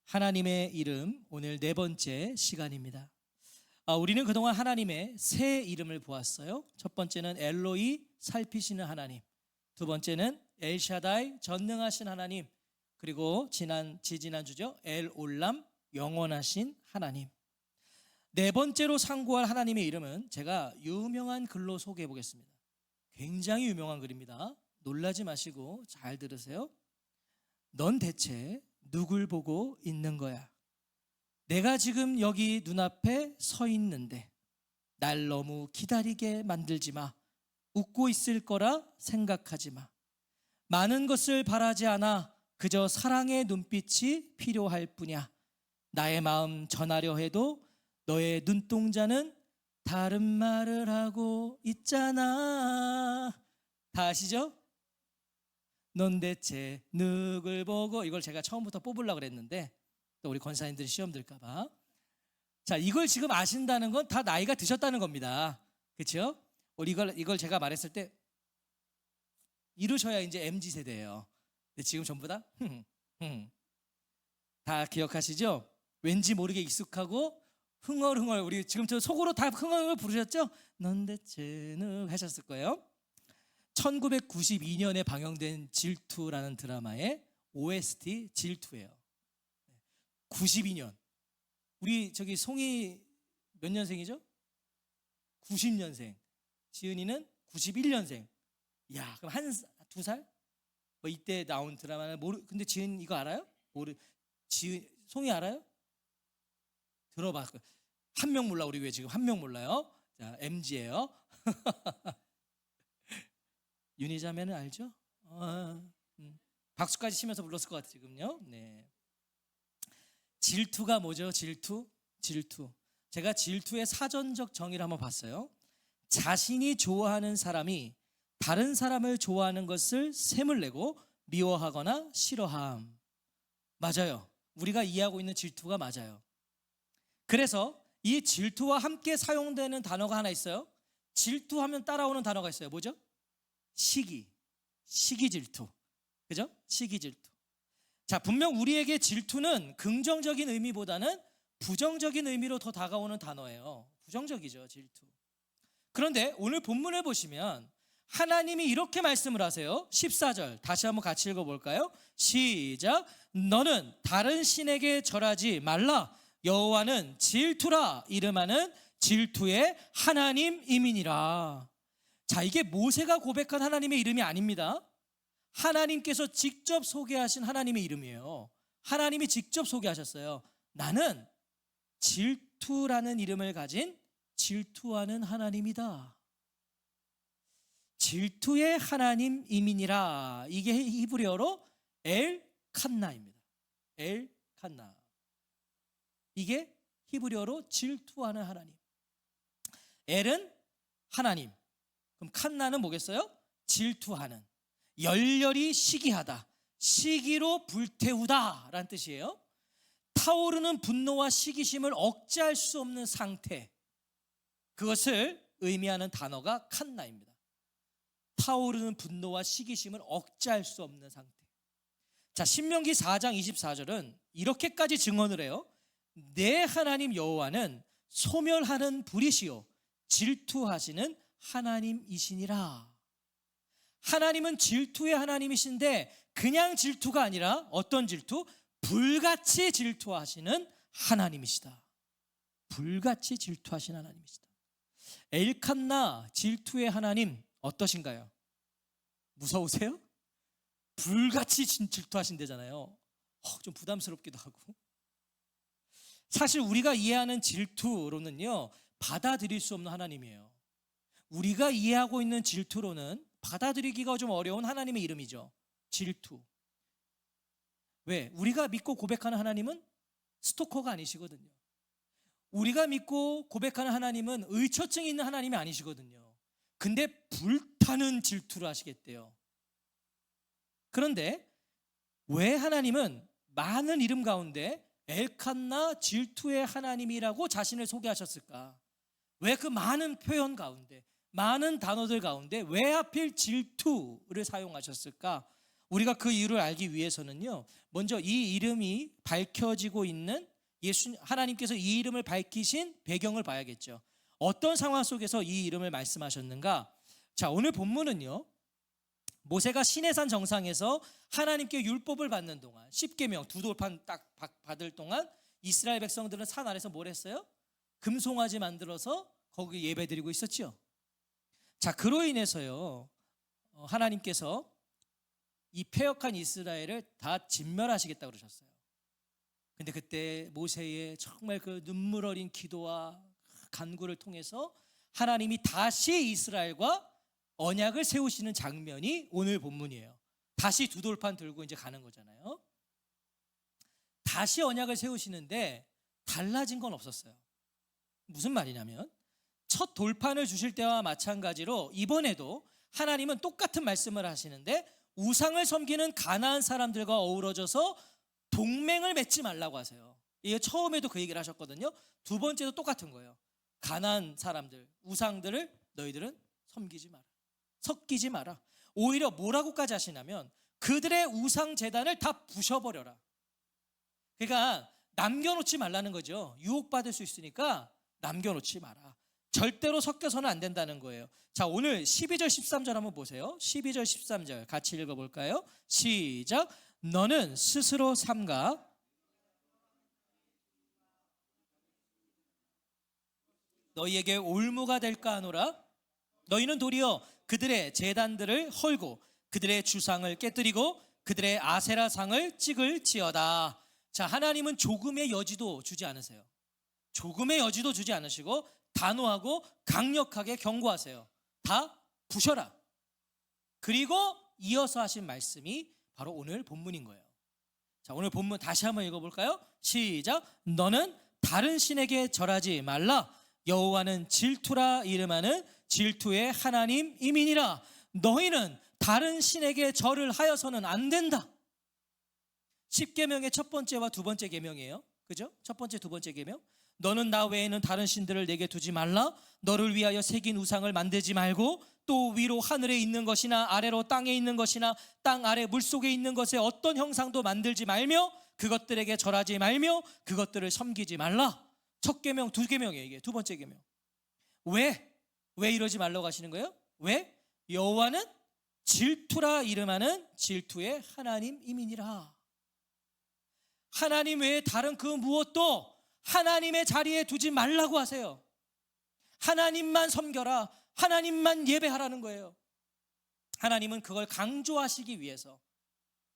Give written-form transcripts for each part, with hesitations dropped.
하나님의 이름, 오늘 네 번째 시간입니다. 우리는 그동안 하나님의 세 이름을 보았어요. 첫 번째는 엘로이, 살피시는 하나님. 두 번째는 엘샤다이, 전능하신 하나님. 그리고 지지난주죠, 엘올람, 영원하신 하나님. 네 번째로 상고할 하나님의 이름은 제가 유명한 글로 소개해 보겠습니다. 굉장히 유명한 글입니다. 놀라지 마시고 잘 들으세요. 넌 대체 누굴 보고 있는 거야? 내가 지금 여기 눈앞에 서 있는데 날 너무 기다리게 만들지 마. 웃고 있을 거라 생각하지 마. 많은 것을 바라지 않아. 그저 사랑의 눈빛이 필요할 뿐이야. 나의 마음 전하려 해도 너의 눈동자는 다른 말을 하고 있잖아. 다 아시죠? 넌 대체 누굴 보고, 이걸 제가 처음부터 뽑으려고 그랬는데 또 우리 권사님들이 시험 들까 봐. 자, 이걸 지금 아신다는 건 다 나이가 드셨다는 겁니다. 그렇죠? 이걸 제가 말했을 때 이루셔야 이제 MZ 세대예요. 근데 지금 전부 다 다 기억하시죠? 왠지 모르게 익숙하고 흥얼흥얼, 우리 지금 저 속으로 다 흥얼흥얼 부르셨죠? 넌 대체 누 하셨을 거예요. 1992년에 방영된 질투라는 드라마의 OST 질투예요. 92년. 우리 저기 송이 몇 년생이죠? 90년생. 지은이는 91년생. 야, 그럼 두 살? 뭐 이때 나온 드라마는 근데 지은 이거 알아요? 송이 알아요? 들어봐. 한 명 몰라. 우리 왜 지금 한 명 몰라요? 자, MG예요. 윤희자매는 알죠? 박수까지 치면서 불렀을 것 같아요 지금요. 네. 질투가 뭐죠? 질투. 제가 질투의 사전적 정의를 한번 봤어요. 자신이 좋아하는 사람이 다른 사람을 좋아하는 것을 샘을 내고 미워하거나 싫어함. 맞아요. 우리가 이해하고 있는 질투가 맞아요. 그래서 이 질투와 함께 사용되는 단어가 하나 있어요. 질투하면 따라오는 단어가 있어요. 뭐죠? 시기 질투. 그죠? 시기 질투. 자, 분명 우리에게 질투는 긍정적인 의미보다는 부정적인 의미로 더 다가오는 단어예요. 부정적이죠, 질투. 그런데 오늘 본문을 보시면 하나님이 이렇게 말씀을 하세요. 14절 다시 한번 같이 읽어볼까요? 시작. 너는 다른 신에게 절하지 말라. 여호와는 질투라. 이름하는 질투의 하나님이니라. 자, 이게 모세가 고백한 하나님의 이름이 아닙니다. 하나님께서 직접 소개하신 하나님의 이름이에요. 하나님이 직접 소개하셨어요. 나는 질투라는 이름을 가진 질투하는 하나님이다. 질투의 하나님이니라. 이게 히브리어로 엘칸나입니다. 엘칸나. 이게 히브리어로 질투하는 하나님. 엘은 하나님. 그럼 칸나는 뭐겠어요? 질투하는, 열렬히 시기하다, 시기로 불태우다 라는 뜻이에요. 타오르는 분노와 시기심을 억제할 수 없는 상태, 그것을 의미하는 단어가 칸나입니다. 타오르는 분노와 시기심을 억제할 수 없는 상태. 자, 신명기 4장 24절은 이렇게까지 증언을 해요. 내 하나님 여호와는 소멸하는 불이시요 질투하시는 하나님이시니라. 하나님은 질투의 하나님이신데 그냥 질투가 아니라 어떤 질투? 불같이 질투하시는 하나님이시다. 불같이 질투하시는 하나님이시다. 엘칸나, 질투의 하나님 어떠신가요? 무서우세요? 불같이 질투하신대잖아요. 좀 부담스럽기도 하고. 사실 우리가 이해하는 질투로는요, 받아들일 수 없는 하나님이에요. 우리가 이해하고 있는 질투로는 받아들이기가 좀 어려운 하나님의 이름이죠. 질투. 왜? 우리가 믿고 고백하는 하나님은 스토커가 아니시거든요. 우리가 믿고 고백하는 하나님은 의처증이 있는 하나님이 아니시거든요. 근데 불타는 질투를 하시겠대요. 그런데 왜 하나님은 많은 이름 가운데 엘칸나, 질투의 하나님이라고 자신을 소개하셨을까? 왜 그 많은 표현 가운데, 많은 단어들 가운데 왜 하필 질투를 사용하셨을까? 우리가 그 이유를 알기 위해서는요, 먼저 이 이름이 밝혀지고 있는 하나님께서 이 이름을 밝히신 배경을 봐야겠죠. 어떤 상황 속에서 이 이름을 말씀하셨는가? 자, 오늘 본문은요, 모세가 시내산 정상에서 하나님께 율법을 받는 동안, 십계명 두 돌판 딱 받을 동안 이스라엘 백성들은 산 아래서 뭘 했어요? 금송아지 만들어서 거기 예배드리고 있었죠. 자, 그로 인해서요, 하나님께서 이 패역한 이스라엘을 다 진멸하시겠다고 그러셨어요. 근데 그때 모세의 정말 그 눈물 어린 기도와 간구를 통해서 하나님이 다시 이스라엘과 언약을 세우시는 장면이 오늘 본문이에요. 다시 두 돌판 들고 이제 가는 거잖아요. 다시 언약을 세우시는데 달라진 건 없었어요. 무슨 말이냐면 첫 돌판을 주실 때와 마찬가지로 이번에도 하나님은 똑같은 말씀을 하시는데 우상을 섬기는 가나안 사람들과 어우러져서 동맹을 맺지 말라고 하세요. 이게 처음에도 그 얘기를 하셨거든요. 두 번째도 똑같은 거예요. 가나안 사람들, 우상들을 너희들은 섬기지 마라, 섞이지 마라. 오히려 뭐라고까지 하시냐면 그들의 우상 제단을 다 부셔버려라. 그러니까 남겨놓지 말라는 거죠. 유혹받을 수 있으니까 남겨놓지 마라. 절대로 섞여서는 안 된다는 거예요. 자, 오늘 12절 13절 한번 보세요. 12절 13절 같이 읽어볼까요? 시작. 너는 스스로 삼가 너희에게 올무가 될까 하노라. 너희는 도리어 그들의 제단들을 헐고 그들의 주상을 깨뜨리고 그들의 아세라상을 찍을지어다. 자, 하나님은 조금의 여지도 주지 않으세요. 조금의 여지도 주지 않으시고 단호하고 강력하게 경고하세요. 다 부셔라. 그리고 이어서 하신 말씀이 바로 오늘 본문인 거예요. 자, 오늘 본문 다시 한번 읽어볼까요? 시작. 너는 다른 신에게 절하지 말라. 여호와는 질투라 이름하는 질투의 하나님 이민이라. 너희는 다른 신에게 절을 하여서는 안 된다. 10계명의 첫 번째와 두 번째 계명이에요. 그죠? 첫 번째, 두 번째 계명. 너는 나 외에는 다른 신들을 내게 두지 말라. 너를 위하여 새긴 우상을 만들지 말고 또 위로 하늘에 있는 것이나 아래로 땅에 있는 것이나 땅 아래 물속에 있는 것에 어떤 형상도 만들지 말며 그것들에게 절하지 말며 그것들을 섬기지 말라. 첫 계명, 두 계명이에요. 이게 두 번째 계명. 왜 이러지 말라고 하시는 거예요? 왜? 여호와는 질투라 이름하는 질투의 하나님 이민이라. 하나님 외에 다른 그 무엇도 하나님의 자리에 두지 말라고 하세요. 하나님만 섬겨라. 하나님만 예배하라는 거예요. 하나님은 그걸 강조하시기 위해서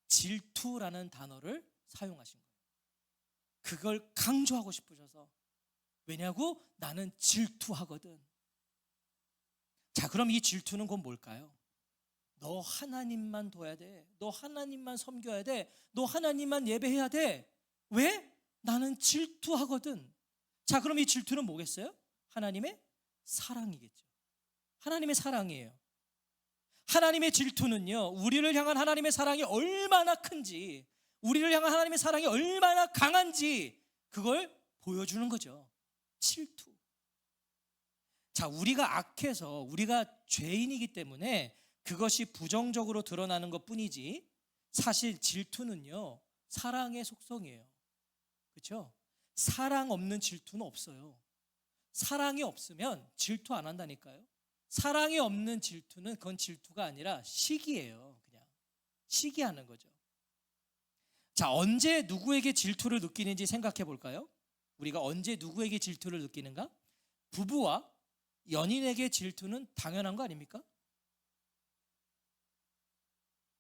질투라는 단어를 사용하신 거예요. 그걸 강조하고 싶으셔서. 왜냐고? 나는 질투하거든. 자, 그럼 이 질투는 곧 뭘까요? 너 하나님만 둬야 돼. 너 하나님만 섬겨야 돼. 너 하나님만 예배해야 돼. 왜? 나는 질투하거든. 자, 그럼 이 질투는 뭐겠어요? 하나님의 사랑이겠죠. 하나님의 사랑이에요. 하나님의 질투는요, 우리를 향한 하나님의 사랑이 얼마나 큰지, 우리를 향한 하나님의 사랑이 얼마나 강한지 그걸 보여주는 거죠. 질투. 자, 우리가 악해서 우리가 죄인이기 때문에 그것이 부정적으로 드러나는 것 뿐이지 사실 질투는요, 사랑의 속성이에요. 그렇죠? 사랑 없는 질투는 없어요. 사랑이 없으면 질투 안 한다니까요. 사랑이 없는 질투는 그건 질투가 아니라 시기예요. 그냥 시기하는 거죠. 자, 언제 누구에게 질투를 느끼는지 생각해 볼까요? 우리가 언제 누구에게 질투를 느끼는가? 부부와 연인에게 질투는 당연한 거 아닙니까?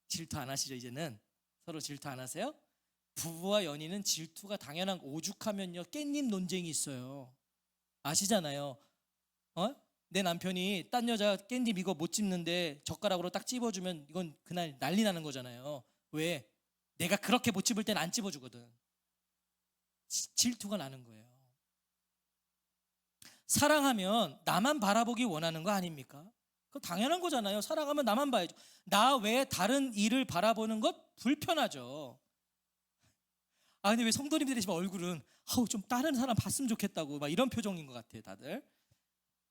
질투 안 하시죠? 이제는 서로 질투 안 하세요? 부부와 연인은 질투가 당연한 거. 오죽하면요 깻잎 논쟁이 있어요. 아시잖아요. 내 남편이 딴 여자 깻잎 이거 못 집는데 젓가락으로 딱 집어주면 이건 그날 난리 나는 거잖아요. 왜? 내가 그렇게 못 집을 때는 안 집어주거든. 질투가 나는 거예요. 사랑하면 나만 바라보기 원하는 거 아닙니까? 그건 당연한 거잖아요. 사랑하면 나만 봐야죠. 나 외에 다른 이를 바라보는 것 불편하죠. 근데 왜 성도님들이 지금 얼굴은 좀 다른 사람 봤으면 좋겠다고 막 이런 표정인 것 같아요. 다들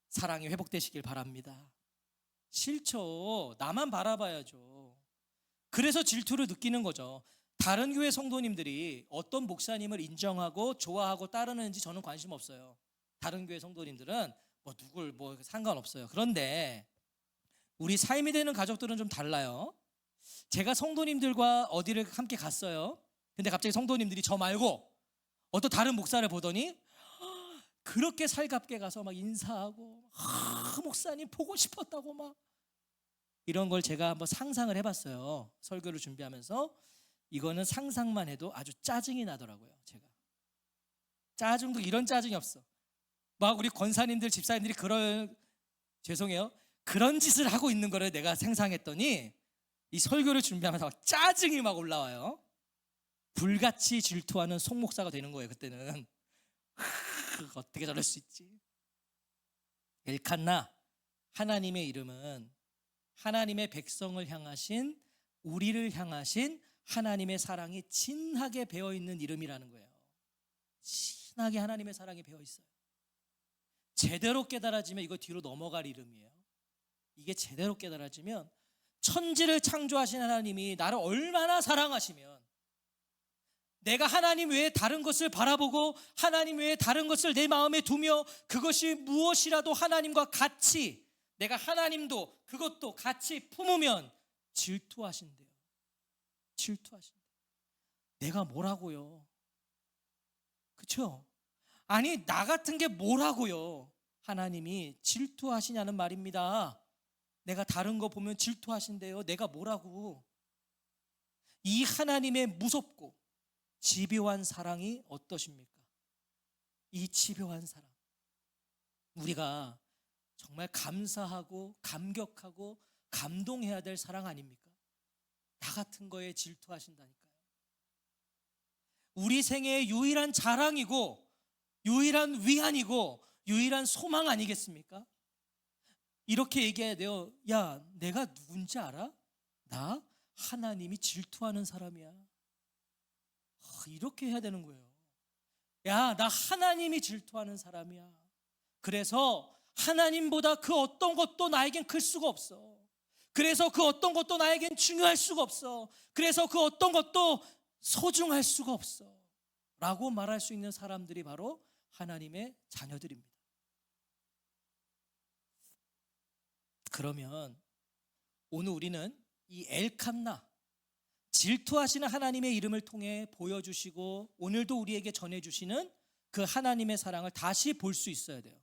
사랑이 회복되시길 바랍니다. 싫죠. 나만 바라봐야죠. 그래서 질투를 느끼는 거죠. 다른 교회 성도님들이 어떤 목사님을 인정하고 좋아하고 따르는지 저는 관심 없어요. 다른 교회 성도님들은 뭐 누굴 뭐 상관없어요. 그런데 우리 삶이 되는 가족들은 좀 달라요. 제가 성도님들과 어디를 함께 갔어요. 근데 갑자기 성도님들이 저 말고 어떤 다른 목사를 보더니 그렇게 살갑게 가서 막 인사하고 목사님 보고 싶었다고 막 이런 걸 제가 한번 상상을 해봤어요. 설교를 준비하면서. 이거는 상상만 해도 아주 짜증이 나더라고요. 제가 짜증도 이런 짜증이 없어. 막 우리 권사님들 집사님들이 죄송해요, 그런 짓을 하고 있는 거를 내가 상상했더니 이 설교를 준비하면서 막 짜증이 막 올라와요. 불같이 질투하는 송목사가 되는 거예요. 그때는 어떻게 저럴 수 있지. 엘칸나, 하나님의 이름은 하나님의 백성을 향하신, 우리를 향하신 하나님의 사랑이 진하게 배어있는 이름이라는 거예요. 진하게 하나님의 사랑이 배어있어요. 제대로 깨달아지면 이거 뒤로 넘어갈 이름이에요. 이게 제대로 깨달아지면 천지를 창조하신 하나님이 나를 얼마나 사랑하시면 내가 하나님 외에 다른 것을 바라보고 하나님 외에 다른 것을 내 마음에 두며 그것이 무엇이라도 하나님과 같이, 내가 하나님도 그것도 같이 품으면 질투하신대요. 질투하신대요. 내가 뭐라고요? 그렇죠? 아니 나 같은 게 뭐라고요? 하나님이 질투하시냐는 말입니다. 내가 다른 거 보면 질투하신대요. 내가 뭐라고? 이 하나님의 무섭고 집요한 사랑이 어떠십니까? 이 집요한 사랑, 우리가 정말 감사하고 감격하고 감동해야 될 사랑 아닙니까? 나 같은 거에 질투하신다니까요. 우리 생애의 유일한 자랑이고 유일한 위안이고 유일한 소망 아니겠습니까? 이렇게 얘기해야 돼요. 야, 내가 누군지 알아? 나 하나님이 질투하는 사람이야. 이렇게 해야 되는 거예요. 야, 나 하나님이 질투하는 사람이야. 그래서 하나님보다 그 어떤 것도 나에겐 클 수가 없어. 그래서 그 어떤 것도 나에겐 중요할 수가 없어. 그래서 그 어떤 것도 소중할 수가 없어 라고 말할 수 있는 사람들이 바로 하나님의 자녀들입니다. 그러면 오늘 우리는 이 엘칸나, 질투하시는 하나님의 이름을 통해 보여주시고 오늘도 우리에게 전해주시는 그 하나님의 사랑을 다시 볼 수 있어야 돼요.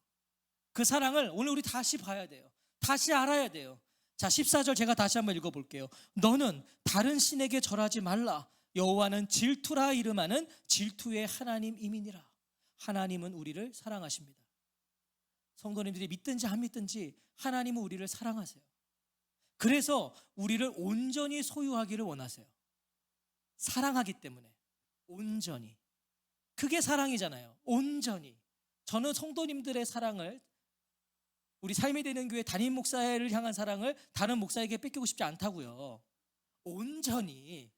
그 사랑을 오늘 우리 다시 봐야 돼요. 다시 알아야 돼요. 자, 14절 제가 다시 한번 읽어볼게요. 너는 다른 신에게 절하지 말라. 여호와는 질투라 이름하는 질투의 하나님이니라. 하나님은 우리를 사랑하십니다. 성도님들이 믿든지 안 믿든지 하나님은 우리를 사랑하세요. 그래서 우리를 온전히 소유하기를 원하세요. 사랑하기 때문에 온전히. 그게 사랑이잖아요. 온전히. 저는 성도님들의 사랑을, 우리 삶이 되는 교회 담임 목사를 향한 사랑을 다른 목사에게 뺏기고 싶지 않다고요. 온전히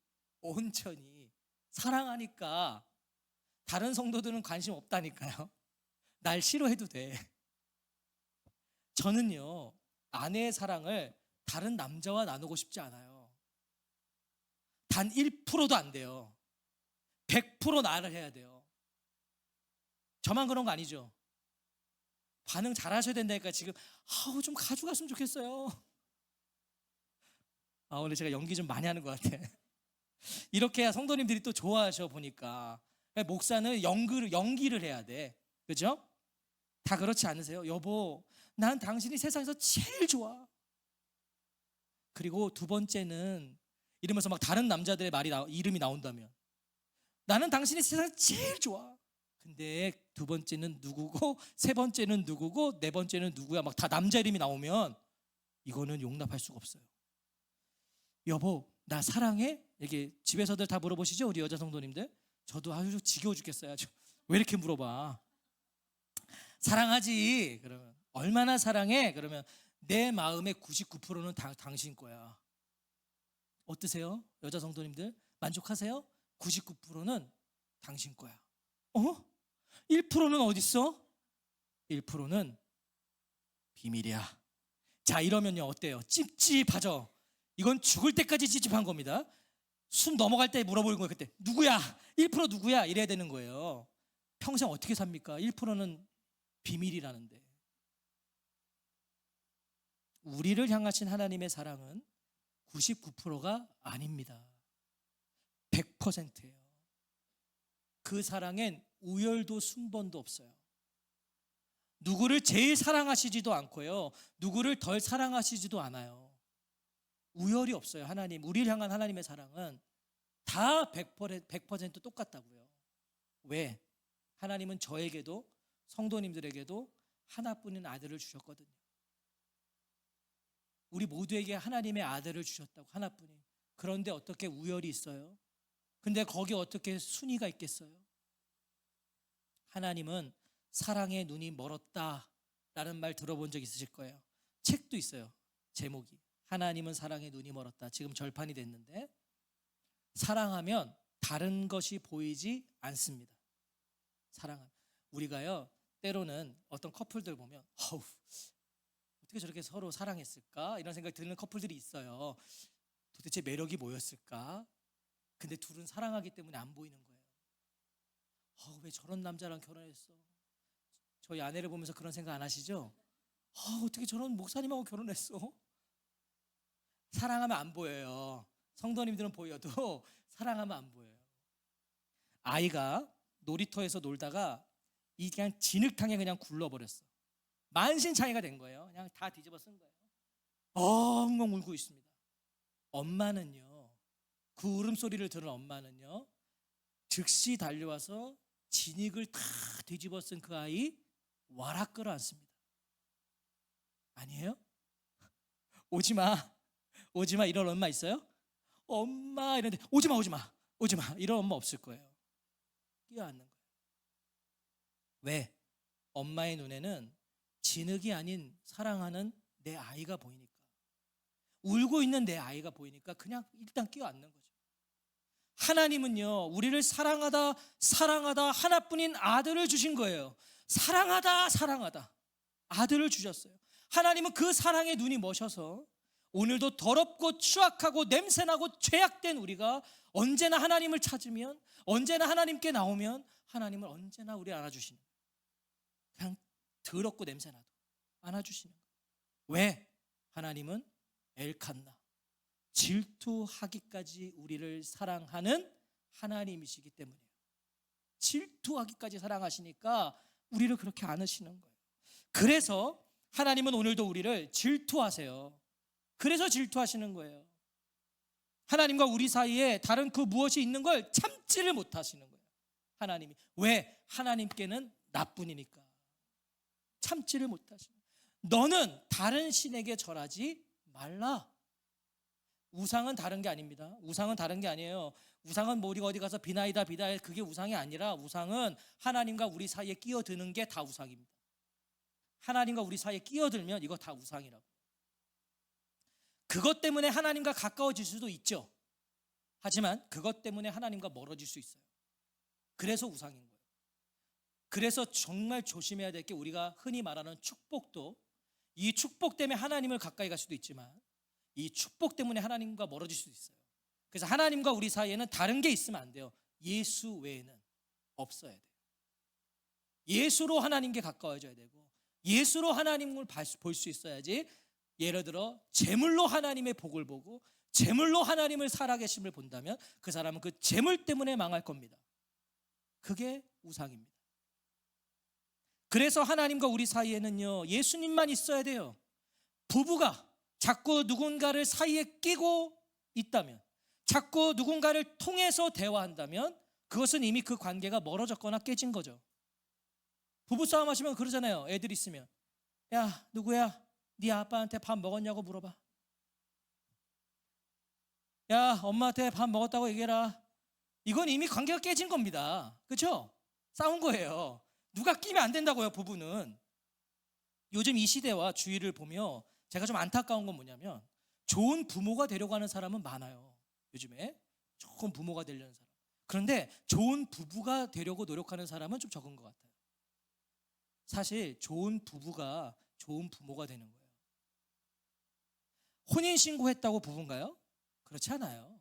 사랑하니까 다른 성도들은 관심 없다니까요. 날 싫어해도 돼. 저는요, 아내의 사랑을 다른 남자와 나누고 싶지 않아요. 단 1%도 안 돼요. 100% 나를 해야 돼요. 저만 그런 거 아니죠? 반응 잘 하셔야 된다니까. 지금 좀 가져갔으면 좋겠어요. 오늘 제가 연기 좀 많이 하는 것 같아. 이렇게 해야 성도님들이 또 좋아하셔 보니까. 목사는 연기를 해야 돼. 그죠? 다 그렇지 않으세요? 여보, 난 당신이 세상에서 제일 좋아. 그리고 두 번째는 이러면서 막 다른 남자들의 이름이 나온다면, 나는 당신이 세상에서 제일 좋아. 근데 두 번째는 누구고, 세 번째는 누구고, 네 번째는 누구야, 막 다 남자 이름이 나오면 이거는 용납할 수가 없어요. 여보, 나 사랑해? 이렇게 집에서들 다 물어보시죠? 우리 여자 성도님들. 저도 아주 지겨워 죽겠어요. 아주. 왜 이렇게 물어봐? 사랑하지. 그러면 얼마나 사랑해? 그러면 내 마음의 99%는 당신 거야. 어떠세요? 여자 성도님들 만족하세요? 99%는 당신 거야. 1%는 어디 있어? 1%는 비밀이야. 자, 이러면요 어때요? 찝찝하죠? 이건 죽을 때까지 찝찝한 겁니다. 숨 넘어갈 때 물어보는 거예요. 그때 누구야? 1% 누구야? 이래야 되는 거예요. 평생 어떻게 삽니까? 1%는 비밀이라는데. 우리를 향하신 하나님의 사랑은 99%가 아닙니다. 100%예요. 그 사랑엔 우열도 순번도 없어요. 누구를 제일 사랑하시지도 않고요, 누구를 덜 사랑하시지도 않아요. 우열이 없어요. 하나님, 우리를 향한 하나님의 사랑은 다 100% 똑같다고요. 왜? 하나님은 저에게도 성도님들에게도 하나뿐인 아들을 주셨거든요. 우리 모두에게 하나님의 아들을 주셨다고, 하나뿐인. 그런데 어떻게 우열이 있어요? 근데 거기 어떻게 순위가 있겠어요? 하나님은 사랑의 눈이 멀었다라는 말 들어본 적 있으실 거예요. 책도 있어요. 제목이 하나님은 사랑의 눈이 멀었다. 지금 절판이 됐는데, 사랑하면 다른 것이 보이지 않습니다. 사랑하면. 우리가요, 때로는 어떤 커플들 보면 어떻게 저렇게 서로 사랑했을까? 이런 생각이 드는 커플들이 있어요. 도대체 매력이 뭐였을까? 근데 둘은 사랑하기 때문에 안 보이는 거예요. 왜 저런 남자랑 결혼했어? 저희 아내를 보면서 그런 생각 안 하시죠? 어떻게 저런 목사님하고 결혼했어? 사랑하면 안 보여요. 성도님들은 보여도 사랑하면 안 보여요. 아이가 놀이터에서 놀다가 이 그냥 진흙탕에 그냥 굴러버렸어. 만신창이가 된 거예요. 그냥 다 뒤집어 쓴 거예요. 엉엉 울고 있습니다. 엄마는요, 그 울음소리를 들은 엄마는요, 즉시 달려와서 진흙을 다 뒤집어 쓴 그 아이 와락 끌어안습니다. 아니에요? 오지마, 오지마 이런 엄마 있어요? 엄마 이런데 오지마 오지마 오지마 이런 엄마 없을 거예요. 끼어안는 거예요. 왜? 엄마의 눈에는 진흙이 아닌 사랑하는 내 아이가 보이니까, 울고 있는 내 아이가 보이니까 그냥 일단 끼어안는 거죠. 하나님은요, 우리를 사랑하다 사랑하다 하나뿐인 아들을 주신 거예요. 사랑하다 사랑하다 아들을 주셨어요. 하나님은 그 사랑의 눈이 머셔서 오늘도 더럽고 추악하고 냄새나고 죄악된 우리가 언제나 하나님을 찾으면, 언제나 하나님께 나오면 하나님은 언제나 우리 안아주시는 거예요. 그냥 더럽고 냄새나도 안아주시는 거예요. 왜? 하나님은 엘칸나, 질투하기까지 우리를 사랑하는 하나님이시기 때문이에요. 질투하기까지 사랑하시니까 우리를 그렇게 안으시는 거예요. 그래서 하나님은 오늘도 우리를 질투하세요. 그래서 질투하시는 거예요. 하나님과 우리 사이에 다른 그 무엇이 있는 걸 참지를 못하시는 거예요. 하나님이. 왜? 하나님께는 나뿐이니까 참지를 못하시는 거예요. 너는 다른 신에게 절하지 말라. 우상은 다른 게 아닙니다. 우상은 다른 게 아니에요. 우상은 뭐 우리가 어디 가서 비나이다 비다 그게 우상이 아니라, 우상은 하나님과 우리 사이에 끼어드는 게 다 우상입니다. 하나님과 우리 사이에 끼어들면 이거 다 우상이라고. 그것 때문에 하나님과 가까워질 수도 있죠. 하지만 그것 때문에 하나님과 멀어질 수 있어요. 그래서 우상인 거예요. 그래서 정말 조심해야 될 게, 우리가 흔히 말하는 축복도, 이 축복 때문에 하나님을 가까이 갈 수도 있지만 이 축복 때문에 하나님과 멀어질 수도 있어요. 그래서 하나님과 우리 사이에는 다른 게 있으면 안 돼요. 예수 외에는 없어야 돼요. 예수로 하나님께 가까워져야 되고, 예수로 하나님을 볼 수 있어야지. 예를 들어 재물로 하나님의 복을 보고 재물로 하나님을 살아계심을 본다면 그 사람은 그 재물 때문에 망할 겁니다. 그게 우상입니다. 그래서 하나님과 우리 사이에는요, 예수님만 있어야 돼요. 부부가 자꾸 누군가를 사이에 끼고 있다면, 자꾸 누군가를 통해서 대화한다면 그것은 이미 그 관계가 멀어졌거나 깨진 거죠. 부부싸움 하시면 그러잖아요. 애들 있으면, 야 누구야? 네 아빠한테 밥 먹었냐고 물어봐. 야 엄마한테 밥 먹었다고 얘기해라. 이건 이미 관계가 깨진 겁니다. 그렇죠? 싸운 거예요. 누가 끼면 안 된다고요. 부부는. 요즘 이 시대와 주위를 보며 제가 좀 안타까운 건 뭐냐면, 좋은 부모가 되려고 하는 사람은 많아요. 요즘에 좋은 부모가 되려는 사람. 그런데 좋은 부부가 되려고 노력하는 사람은 좀 적은 것 같아요. 사실 좋은 부부가 좋은 부모가 되는 거예요. 혼인신고했다고 부부인가요? 그렇지 않아요.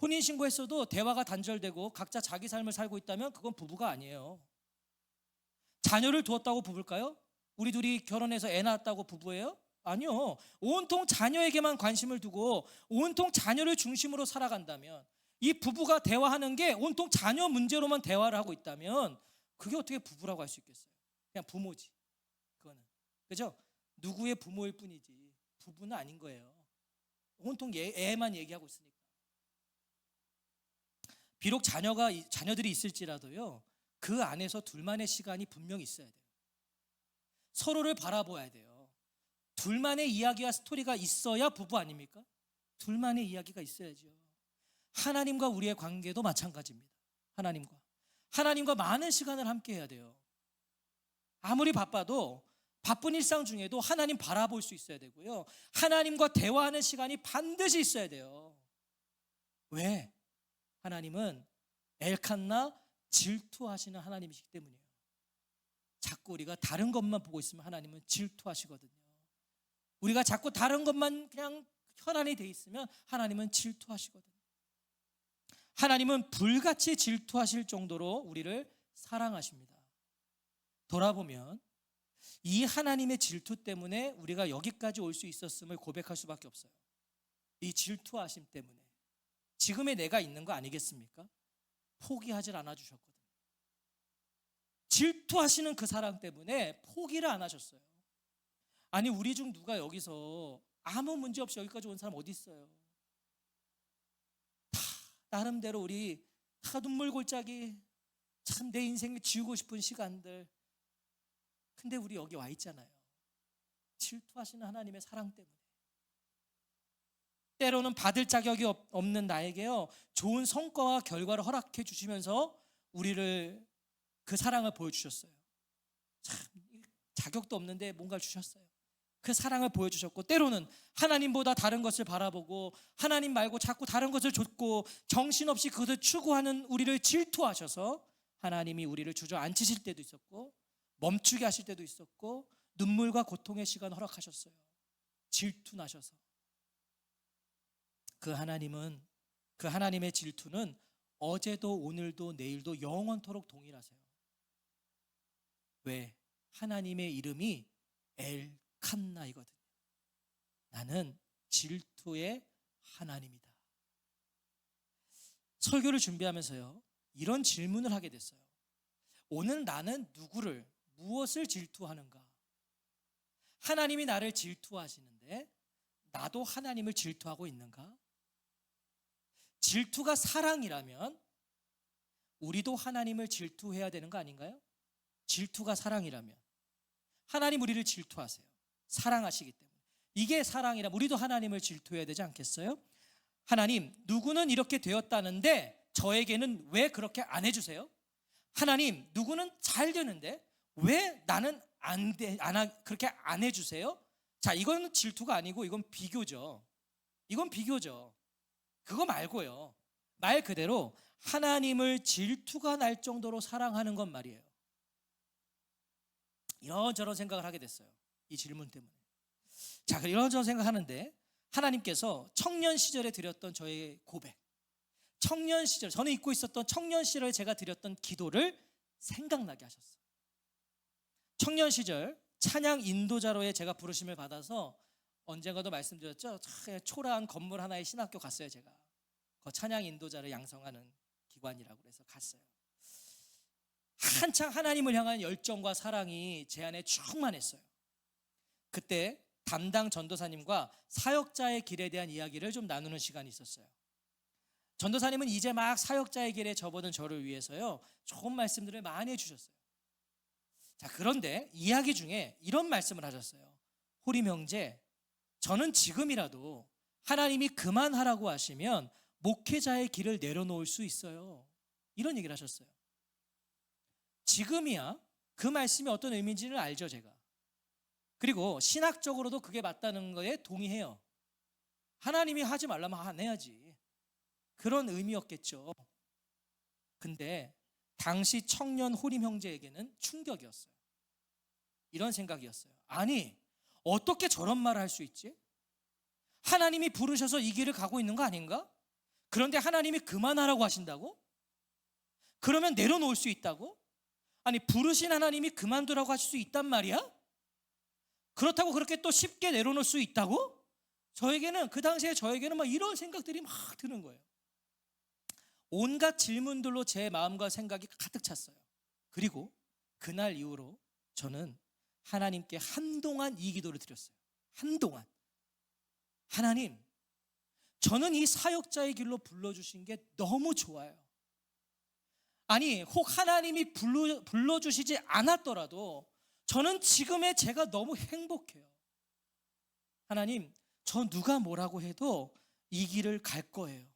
혼인신고했어도 대화가 단절되고 각자 자기 삶을 살고 있다면 그건 부부가 아니에요. 자녀를 두었다고 부부일까요? 우리 둘이 결혼해서 애 낳았다고 부부예요? 아니요. 온통 자녀에게만 관심을 두고 온통 자녀를 중심으로 살아간다면, 이 부부가 대화하는 게 온통 자녀 문제로만 대화를 하고 있다면 그게 어떻게 부부라고 할 수 있겠어요? 그냥 부모지. 그거는. 그죠? 누구의 부모일 뿐이지 부부는 아닌 거예요. 온통 애만 얘기하고 있으니까. 비록 자녀들이 있을지라도요, 그 안에서 둘만의 시간이 분명히 있어야 돼요. 서로를 바라보아야 돼요. 둘만의 이야기와 스토리가 있어야 부부 아닙니까? 둘만의 이야기가 있어야죠. 하나님과 우리의 관계도 마찬가지입니다. 하나님과 많은 시간을 함께 해야 돼요. 아무리 바빠도 바쁜 일상 중에도 하나님 바라볼 수 있어야 되고요, 하나님과 대화하는 시간이 반드시 있어야 돼요. 왜? 하나님은 엘칸나, 질투하시는 하나님이시기 때문이에요. 자꾸 우리가 다른 것만 보고 있으면 하나님은 질투하시거든요. 우리가 자꾸 다른 것만 그냥 현안이 돼 있으면 하나님은 질투하시거든요. 하나님은 불같이 질투하실 정도로 우리를 사랑하십니다. 돌아보면 이 하나님의 질투 때문에 우리가 여기까지 올 수 있었음을 고백할 수밖에 없어요. 이 질투하심 때문에 지금의 내가 있는 거 아니겠습니까? 포기하질 않아 주셨거든요. 질투하시는 그 사랑 때문에 포기를 안 하셨어요. 아니, 우리 중 누가 여기서 아무 문제 없이 여기까지 온 사람 어디 있어요? 다 나름대로 우리 다 눈물골짜기, 참 내 인생을 지우고 싶은 시간들, 근데 우리 여기 와 있잖아요. 질투하시는 하나님의 사랑 때문에. 때로는 받을 자격이 없는 나에게요, 좋은 성과와 결과를 허락해 주시면서 우리를, 그 사랑을 보여주셨어요. 참 자격도 없는데 뭔가를 주셨어요. 그 사랑을 보여주셨고, 때로는 하나님보다 다른 것을 바라보고 하나님 말고 자꾸 다른 것을 좇고 정신없이 그것을 추구하는 우리를 질투하셔서 하나님이 우리를 주저앉히실 때도 있었고 멈추게 하실 때도 있었고 눈물과 고통의 시간 허락하셨어요. 질투나셔서. 그 하나님의 질투는 어제도 오늘도 내일도 영원토록 동일하세요. 왜? 하나님의 이름이 엘칸나이거든요. 나는 질투의 하나님이다. 설교를 준비하면서요, 이런 질문을 하게 됐어요. 오늘 나는 누구를, 무엇을 질투하는가? 하나님이 나를 질투하시는데 나도 하나님을 질투하고 있는가? 질투가 사랑이라면 우리도 하나님을 질투해야 되는 거 아닌가요? 질투가 사랑이라면 하나님 우리를 질투하세요. 사랑하시기 때문에. 이게 사랑이라면 우리도 하나님을 질투해야 되지 않겠어요? 하나님, 누구는 이렇게 되었다는데 저에게는 왜 그렇게 안 해주세요? 하나님, 누구는 잘 되는데 왜 나는 그렇게 안 해주세요? 자, 이건 질투가 아니고 이건 비교죠. 그거 말고요, 말 그대로 하나님을 질투가 날 정도로 사랑하는 건 말이에요. 이런저런 생각을 하게 됐어요. 이 질문 때문에. 자, 이런저런 생각하는데 하나님께서 청년 시절에 드렸던 저의 고백, 청년 시절, 저는 잊고 있었던 청년 시절에 제가 드렸던 기도를 생각나게 하셨어요. 청년 시절 찬양 인도자로에 제가 부르심을 받아서 언젠가도 말씀드렸죠. 초라한 건물 하나의 신학교 갔어요. 제가 그 찬양 인도자를 양성하는 기관이라고 해서 갔어요. 한창 하나님을 향한 열정과 사랑이 제 안에 충만했어요. 그때 담당 전도사님과 사역자의 길에 대한 이야기를 좀 나누는 시간이 있었어요. 전도사님은 이제 막 사역자의 길에 접어든 저를 위해서요, 좋은 말씀들을 많이 해주셨어요. 자, 그런데 이야기 중에 이런 말씀을 하셨어요. 호림 형제, 저는 지금이라도 하나님이 그만하라고 하시면 목회자의 길을 내려놓을 수 있어요. 이런 얘기를 하셨어요. 지금이야 그 말씀이 어떤 의미인지를 알죠, 제가. 그리고 신학적으로도 그게 맞다는 거에 동의해요. 하나님이 하지 말라면 안 해야지, 그런 의미였겠죠. 근데 당시 청년 호림 형제에게는 충격이었어요. 이런 생각이었어요. 아니, 어떻게 저런 말을 할 수 있지? 하나님이 부르셔서 이 길을 가고 있는 거 아닌가? 그런데 하나님이 그만하라고 하신다고? 그러면 내려놓을 수 있다고? 아니, 부르신 하나님이 그만두라고 하실 수 있단 말이야? 그렇다고 그렇게 또 쉽게 내려놓을 수 있다고? 그 당시에 저에게는 막 이런 생각들이 막 드는 거예요. 온갖 질문들로 제 마음과 생각이 가득 찼어요. 그리고 그날 이후로 저는 하나님께 한동안 이 기도를 드렸어요. 한동안. 하나님, 저는 이 사역자의 길로 불러주신 게 너무 좋아요. 아니, 혹 하나님이 불러주시지 않았더라도 저는 지금의 제가 너무 행복해요. 하나님, 저 누가 뭐라고 해도 이 길을 갈 거예요.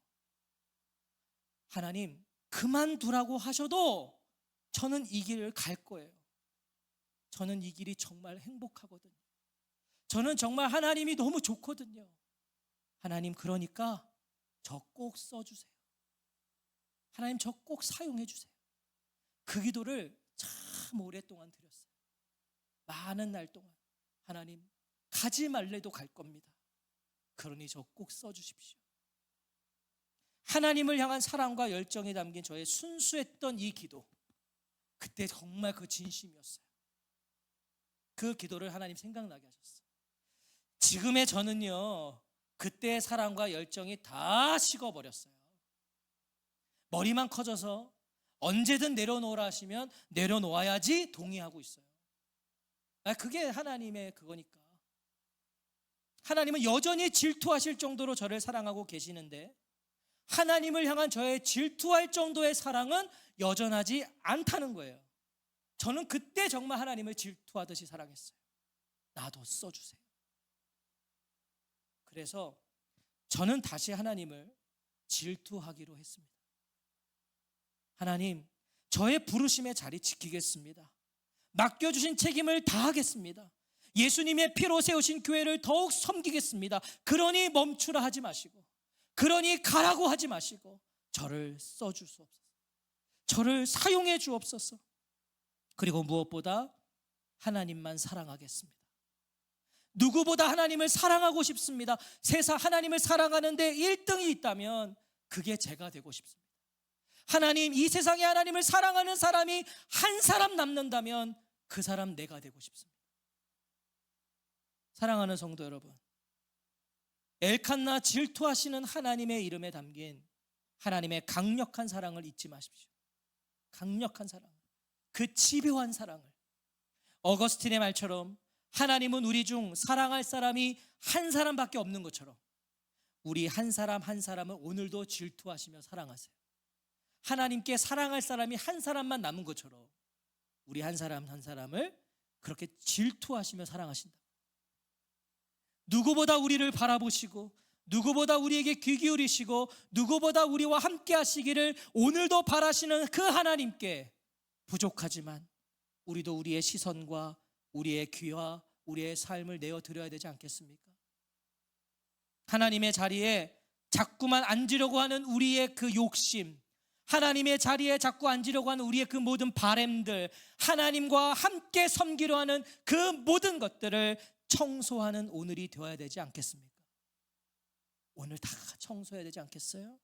하나님, 그만두라고 하셔도 저는 이 길을 갈 거예요. 저는 이 길이 정말 행복하거든요. 저는 정말 하나님이 너무 좋거든요. 하나님, 그러니까 저 꼭 써주세요. 하나님, 저 꼭 사용해 주세요. 그 기도를 참 오랫동안 드렸어요. 많은 날 동안. 하나님, 가지 말래도 갈 겁니다. 그러니 저 꼭 써주십시오. 하나님을 향한 사랑과 열정이 담긴 저의 순수했던 이 기도, 그때 정말 그 진심이었어요. 그 기도를 하나님 생각나게 하셨어요. 지금의 저는요, 그때의 사랑과 열정이 다 식어버렸어요. 머리만 커져서 언제든 내려놓으라 하시면 내려놓아야지 동의하고 있어요. 그게 하나님의 그거니까. 하나님은 여전히 질투하실 정도로 저를 사랑하고 계시는데 하나님을 향한 저의 질투할 정도의 사랑은 여전하지 않다는 거예요. 저는 그때 정말 하나님을 질투하듯이 사랑했어요. 나도 써주세요. 그래서 저는 다시 하나님을 질투하기로 했습니다. 하나님, 저의 부르심의 자리 지키겠습니다. 맡겨주신 책임을 다하겠습니다. 예수님의 피로 세우신 교회를 더욱 섬기겠습니다. 그러니 멈추라 하지 마시고, 그러니 가라고 하지 마시고 저를 써주소서. 저를 사용해 주옵소서. 그리고 무엇보다 하나님만 사랑하겠습니다. 누구보다 하나님을 사랑하고 싶습니다. 세상 하나님을 사랑하는데 1등이 있다면 그게 제가 되고 싶습니다. 하나님, 이 세상에 하나님을 사랑하는 사람이 한 사람 남는다면 그 사람 내가 되고 싶습니다. 사랑하는 성도 여러분, 엘칸나 질투하시는 하나님의 이름에 담긴 하나님의 강력한 사랑을 잊지 마십시오. 강력한 사랑, 그 집요한 사랑을. 어거스틴의 말처럼 하나님은 우리 중 사랑할 사람이 한 사람밖에 없는 것처럼 우리 한 사람 한 사람을 오늘도 질투하시며 사랑하세요. 하나님께 사랑할 사람이 한 사람만 남은 것처럼 우리 한 사람 한 사람을 그렇게 질투하시며 사랑하신다. 누구보다 우리를 바라보시고 누구보다 우리에게 귀 기울이시고 누구보다 우리와 함께 하시기를 오늘도 바라시는 그 하나님께 부족하지만 우리도 우리의 시선과 우리의 귀와 우리의 삶을 내어드려야 되지 않겠습니까? 하나님의 자리에 자꾸만 앉으려고 하는 우리의 그 욕심, 하나님의 자리에 자꾸 앉으려고 하는 우리의 그 모든 바램들, 하나님과 함께 섬기려 하는 그 모든 것들을 청소하는 오늘이 되어야 되지 않겠습니까? 오늘 다 청소해야 되지 않겠어요?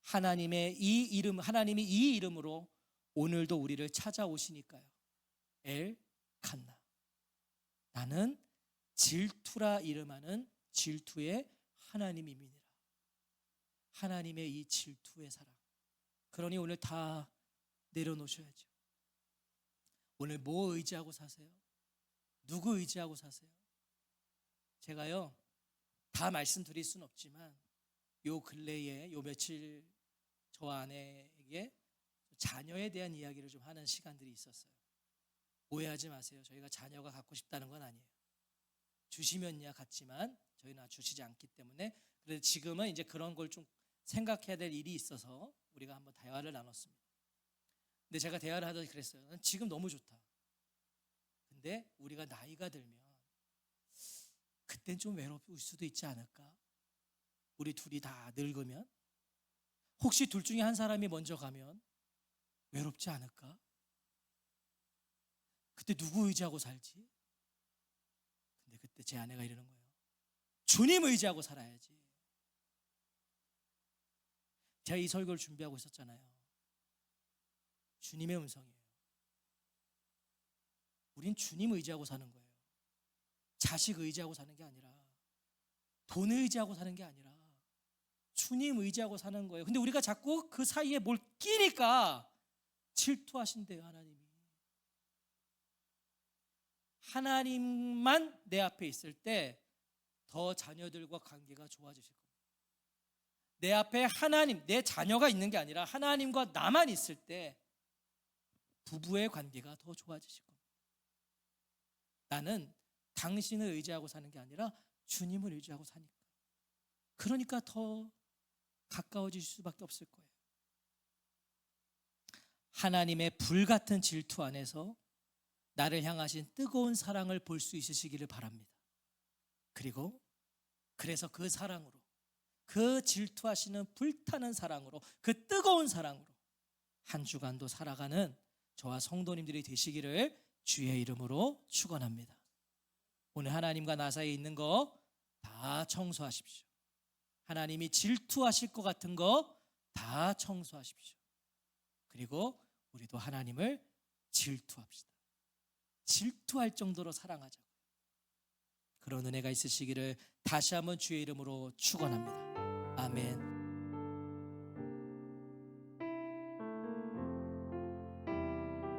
하나님이 이 이름으로 오늘도 우리를 찾아오시니까요. 엘칸나, 나는 질투라 이름하는 질투의 하나님이니라. 하나님의 이 질투의 사랑. 그러니 오늘 다 내려놓으셔야죠. 오늘 뭐 의지하고 사세요? 누구 의지하고 사세요? 제가요, 다 말씀드릴 수는 없지만 요 근래에 요 며칠 저와 아내에게 자녀에 대한 이야기를 좀 하는 시간들이 있었어요. 오해하지 마세요. 저희가 자녀가 갖고 싶다는 건 아니에요. 주시면야 갖지만 저희는 주시지 않기 때문에, 그래서 지금은 이제 그런 걸 좀 생각해야 될 일이 있어서 우리가 한번 대화를 나눴습니다. 근데 제가 대화를 하더니 그랬어요. 난 지금 너무 좋다. 근데 우리가 나이가 들면 그땐 좀 외로울 수도 있지 않을까? 우리 둘이 다 늙으면? 혹시 둘 중에 한 사람이 먼저 가면 외롭지 않을까? 그때 누구 의지하고 살지? 근데 그때 제 아내가 이러는 거예요. 주님 의지하고 살아야지. 제가 이 설교를 준비하고 있었잖아요. 주님의 음성이에요. 우린 주님 의지하고 사는 거예요. 자식 의지하고 사는 게 아니라, 돈 의지하고 사는 게 아니라 주님 의지하고 사는 거예요. 근데 우리가 자꾸 그 사이에 뭘 끼니까 질투하신대요, 하나님이. 하나님만 내 앞에 있을 때 더 자녀들과 관계가 좋아지실 겁니다. 내 앞에 하나님, 내 자녀가 있는 게 아니라 하나님과 나만 있을 때 부부의 관계가 더 좋아지실 겁니다. 나는 당신을 의지하고 사는 게 아니라 주님을 의지하고 사니까. 그러니까 더 가까워질 수밖에 없을 거예요. 하나님의 불같은 질투 안에서 나를 향하신 뜨거운 사랑을 볼 수 있으시기를 바랍니다. 그리고 그래서 그 사랑으로, 그 질투하시는 불타는 사랑으로, 그 뜨거운 사랑으로 한 주간도 살아가는 저와 성도님들이 되시기를 주의 이름으로 축원합니다. 오늘 하나님과 나 사이에 있는 거 다 청소하십시오. 하나님이 질투하실 것 같은 거 다 청소하십시오. 그리고 우리도 하나님을 질투합시다. 질투할 정도로 사랑하자고요. 그런 은혜가 있으시기를 다시 한번 주의 이름으로 축원합니다. 아멘.